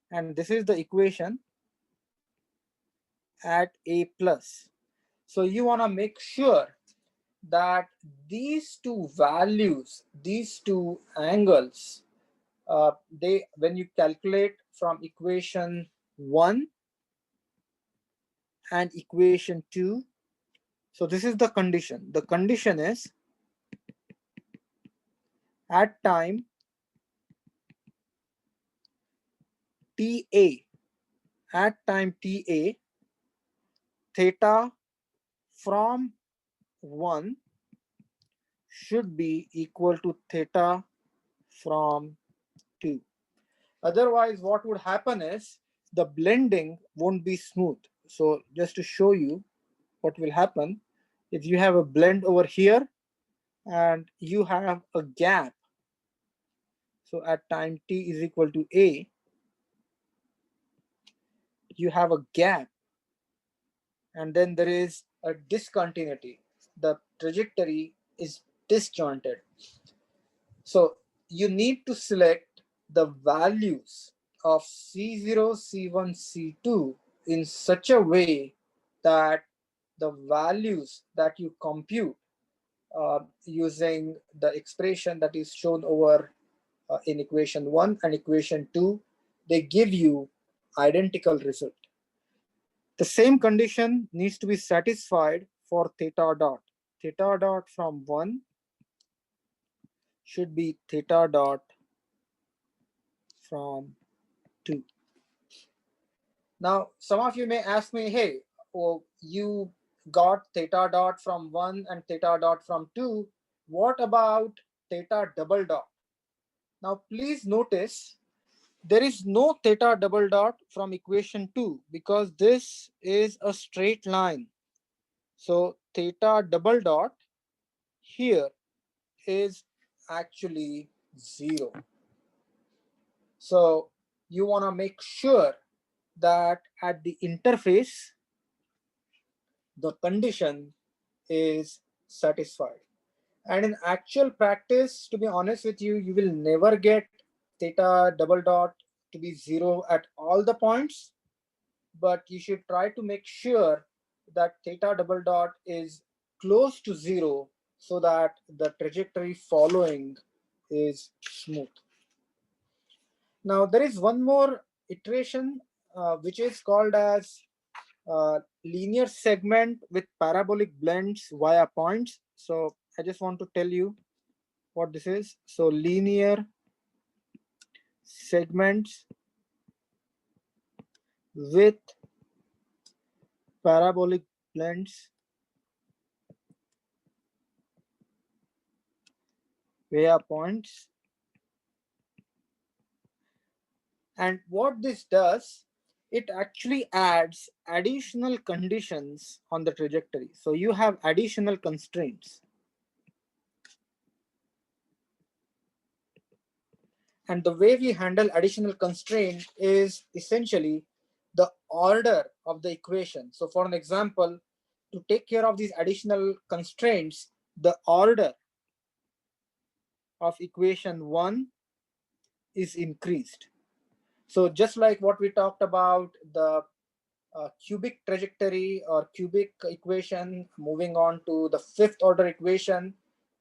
and this is the equation at A plus. So you want to make sure that these two values, these two angles, they, when you calculate from equation 1 and equation 2. So this is the condition. The condition is at time ta, at time ta, theta from 1 should be equal to theta from 2. Otherwise, what would happen is the blending won't be smooth. So just to show you what will happen, if you have a blend over here and you have a gap, so at time t is equal to a, you have a gap, and then there is a discontinuity. The trajectory is disjointed. So you need to select the values of C0, C1, C2 in such a way that the values that you compute using the expression that is shown over in equation 1 and equation 2, they give you identical result. The same condition needs to be satisfied for theta dot. Theta dot from 1 should be theta dot from 2. Now, some of you may ask me, hey, oh, you got theta dot from 1 and theta dot from 2. What about theta double dot? Now, please notice there is no theta double dot from equation 2 because this is a straight line. So theta double dot here is actually 0. So you want to make sure that at the interface, the condition is satisfied. And in actual practice, to be honest with you, you will never get theta double dot to be 0 at all the points, but you should try to make sure that theta double dot is close to 0 so that the trajectory following is smooth. Now there is one more iteration which is called as linear segment with parabolic blends via points. So I just want to tell you what this is. So linear segments with parabolic blends via points. And what this does, it actually adds additional conditions on the trajectory. So you have additional constraints. And the way we handle additional constraint is essentially the order of the equation. So for an example, to take care of these additional constraints, the order of equation 1 is increased. So just like what we talked about, the cubic trajectory or cubic equation, moving on to the fifth order equation.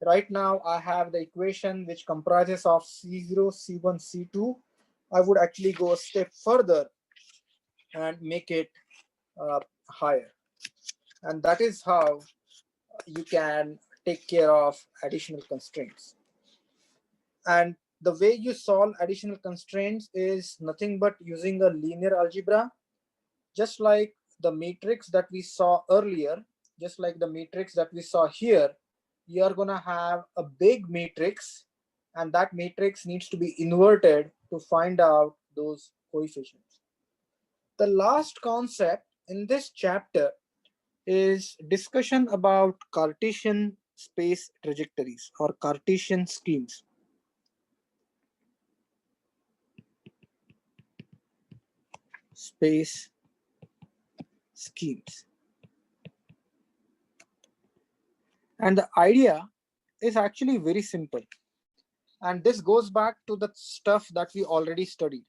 Right now I have the equation which comprises of C0, C1, C2. I would actually go a step further and make it higher. And that is how you can take care of additional constraints. And the way you solve additional constraints is nothing but using a linear algebra. Just like the matrix that we saw earlier, just like the matrix that we saw here, you are going to have a big matrix, and that matrix needs to be inverted to find out those coefficients. The last concept in this chapter is discussion about Cartesian space trajectories or Cartesian schemes. Space schemes. And the idea is actually very simple. And this goes back to the stuff that we already studied.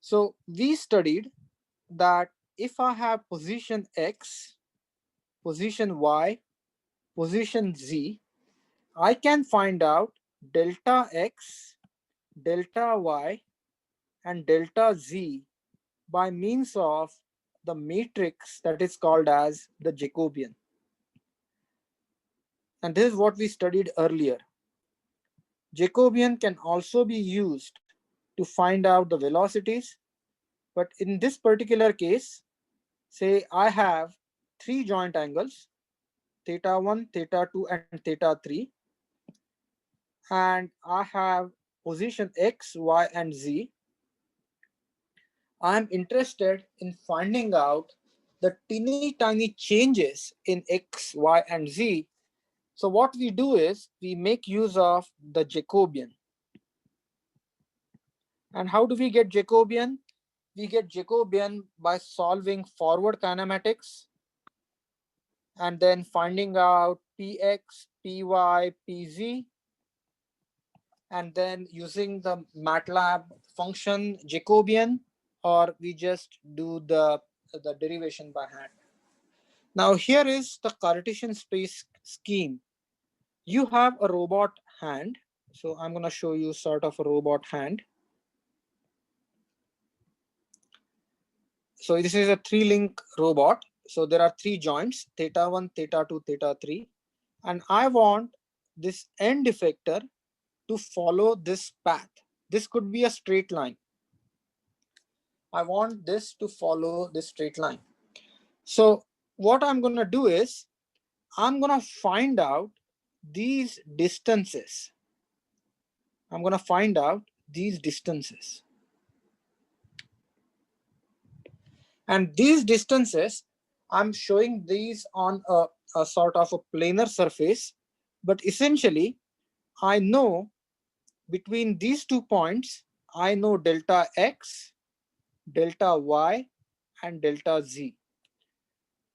So we studied that if I have position X, position Y, position Z, I can find out delta X, delta Y, and delta z by means of the matrix that is called as the Jacobian. And this is what we studied earlier. Jacobian can also be used to find out the velocities, but in this particular case, say I have three joint angles, theta 1, theta 2, and theta 3, and I have position x, y, and z. I am interested in finding out the teeny tiny changes in x, y, and z. So what we do is we make use of the Jacobian. And how do we get Jacobian? We get Jacobian by solving forward kinematics and then finding out px, py, pz, and then using the MATLAB function Jacobian, or we just do the derivation by hand. Now here is the Cartesian space scheme. You have a robot hand. So I'm going to show you sort of a robot hand. So this is a 3-link robot. So there are 3 joints, theta 1, theta 2, theta 3. And I want this end effector to follow this path. This could be a straight line. I want this to follow this straight line. So what I'm going to do is I'm going to find out these distances. I'm going to find out these distances. And these distances, I'm showing these on a sort of a planar surface, but essentially I know between these 2 points, I know delta x, delta y, and delta z.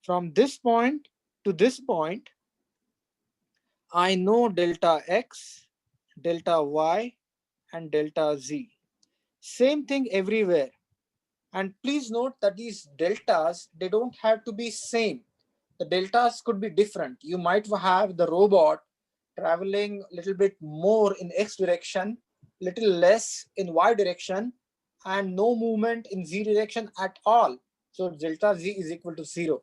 From this point to this point, I know delta x, delta y, and delta z. Same thing everywhere. And please note that these deltas, they don't have to be same. The deltas could be different. You might have the robot traveling a little bit more in x direction, little less in y direction, and no movement in z direction at all. So delta z is equal to 0.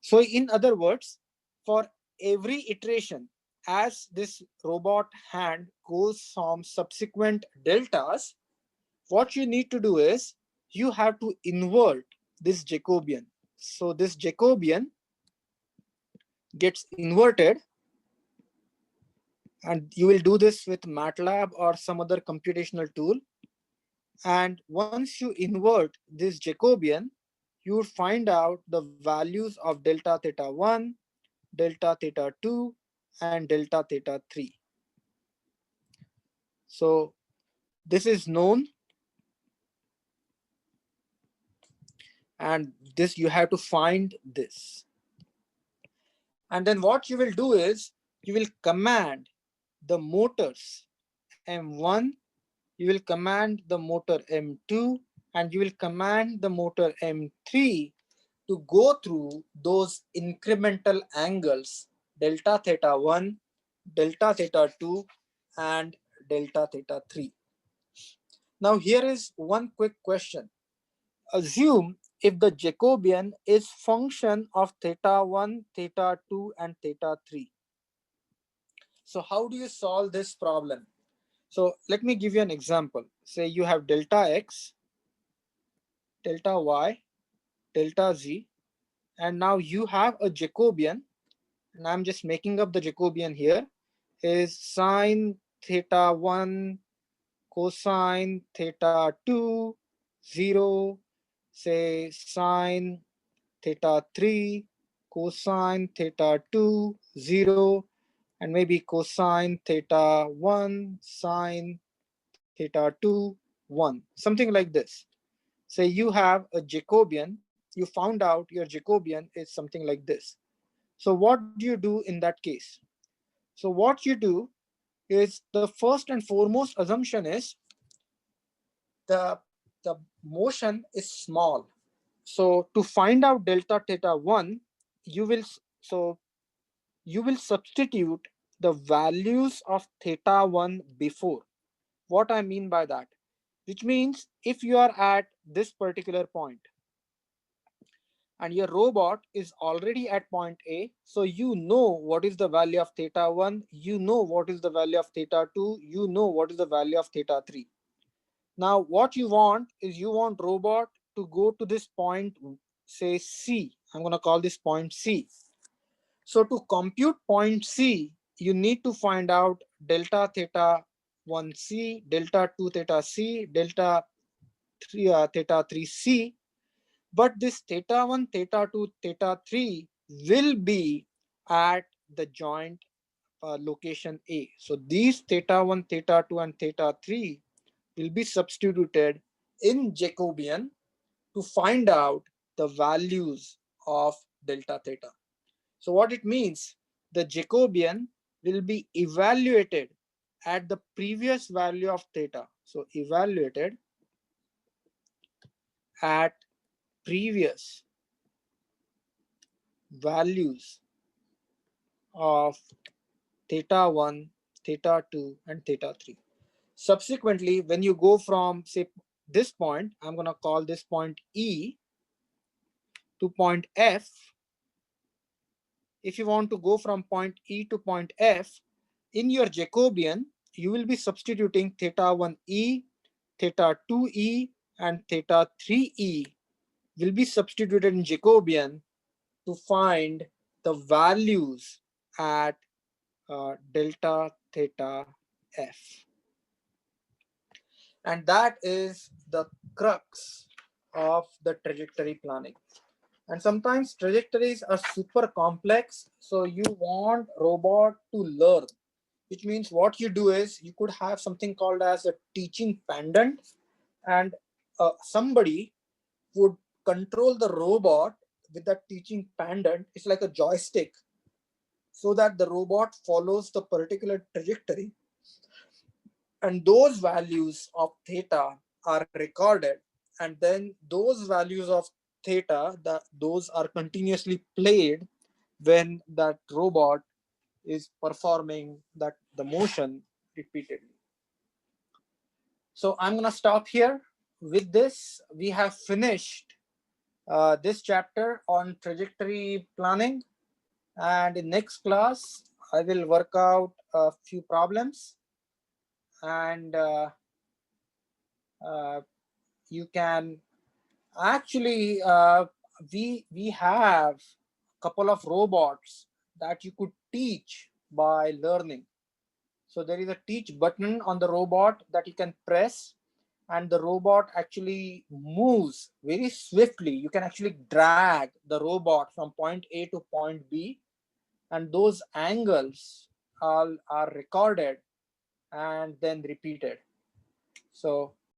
So in other words, for every iteration, as this robot hand goes from subsequent deltas, what you need to do is you have to invert this Jacobian. So this Jacobian gets inverted, and you will do this with MATLAB or some other computational tool. And once you invert this Jacobian, you would find out the values of delta theta 1, delta theta 2, and delta theta 3. So this is known, and this you have to find this. And then what you will do is you will command the motors M1, you will command the motor M2, and you will command the motor M3 to go through those incremental angles delta theta 1, delta theta 2, and delta theta 3. Now here is one quick question. Assume if the Jacobian is function of theta 1, theta 2, and theta 3. So how do you solve this problem? So let me give you an example. Say you have delta x, delta y, delta z, and now you have a Jacobian, and I'm just making up the Jacobian here, is sine theta 1, cosine theta 2, 0, say sine theta 3, cosine theta 2, 0, and maybe cosine theta 1, sine theta 2, 1, something like this. Say you have a Jacobian, you found out your Jacobian is something like this. So what do you do in that case? So what you do is the first and foremost assumption is the motion is small. So to find out delta theta 1, you will so you will substitute the values of theta 1 before. What I mean by that? which means if you are at this particular point and your robot is already at point A, so you know what is the value of theta 1, you know what is the value of theta 2, you know what is the value of theta 3. Now what you want is you want robot to go to this point, say C. I'm going to call this point C. So to compute point C, you need to find out delta theta 1C, delta 2 theta C, delta 3 theta 3C. But this theta 1, theta 2, theta 3 will be at the joint location A. So these theta 1, theta 2, and theta 3 will be substituted in Jacobian to find out the values of delta theta. So what it means, the Jacobian will be evaluated at the previous value of theta. So evaluated at previous values of theta 1, theta 2, and theta 3. Subsequently, when you go from, say, this point, I'm going to call this point E, to point F. If you want to go from point E to point F, in your Jacobian, you will be substituting theta 1E, theta 2E, and theta 3E will be substituted in Jacobian to find the values at delta theta F. And that is the crux of the trajectory planning. And sometimes trajectories are super complex, so you want robot to learn, which means what you do is you could have something called as a teaching pendant, and somebody would control the robot with that teaching pendant. It's like a joystick, so that the robot follows the particular trajectory, and those values of theta are recorded, and then those values of theta, those are continuously played when that robot is performing the motion repeatedly. So I'm going to stop here. With this, we have finished this chapter on trajectory planning, and in next class I will work out a few problems, and uh, you can actually we have a couple of robots that you could teach by learning. So there is a teach button on the robot that you can press, and the robot actually moves very swiftly. You can actually drag the robot from point A to point B, and those angles are recorded and then repeated. So